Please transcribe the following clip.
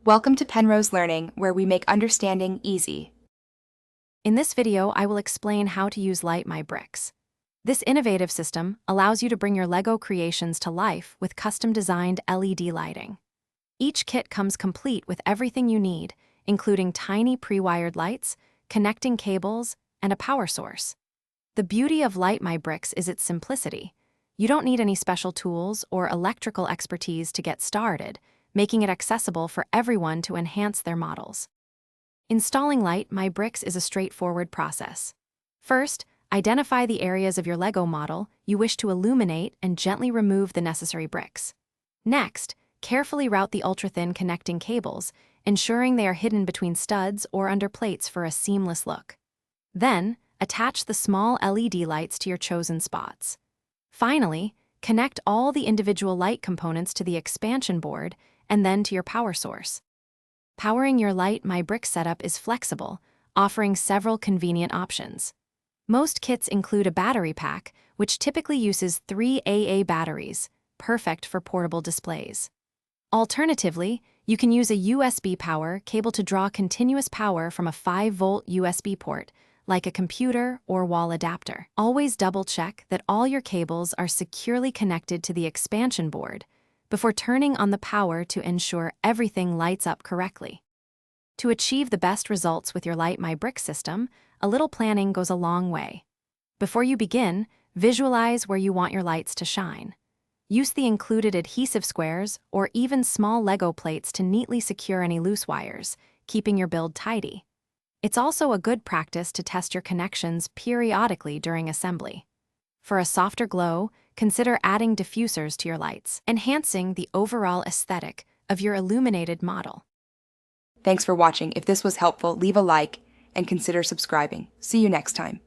Welcome to Penrose Learning, where we make understanding easy. In this video, I will explain how to use Light My Bricks. This innovative system allows you to bring your LEGO creations to life with custom-designed LED lighting. Each kit comes complete with everything you need, including tiny pre-wired lights, connecting cables, and a power source. The beauty of Light My Bricks is its simplicity. You don't need any special tools or electrical expertise to get started, making it accessible for everyone to enhance their models. Installing Light My Bricks is a straightforward process. First, identify the areas of your LEGO model you wish to illuminate and gently remove the necessary bricks. Next, carefully route the ultra-thin connecting cables, ensuring they are hidden between studs or under plates for a seamless look. Then, attach the small LED lights to your chosen spots. Finally, connect all the individual light components to the expansion board and then to your power source. Powering your Light My Brick setup is flexible, offering several convenient options. Most kits include a battery pack, which typically uses 3 AA batteries, perfect for portable displays. Alternatively, you can use a USB power cable to draw continuous power from a 5-volt USB port, like a computer or wall adapter. Always double-check that all your cables are securely connected to the expansion board before turning on the power to ensure everything lights up correctly. To achieve the best results with your Light My Brick system, a little planning goes a long way. Before you begin, visualize where you want your lights to shine. Use the included adhesive squares or even small Lego plates to neatly secure any loose wires, keeping your build tidy. It's also a good practice to test your connections periodically during assembly. For a softer glow, consider adding diffusers to your lights, enhancing the overall aesthetic of your illuminated model. Thanks for watching. If this was helpful, leave a like and consider subscribing. See you next time.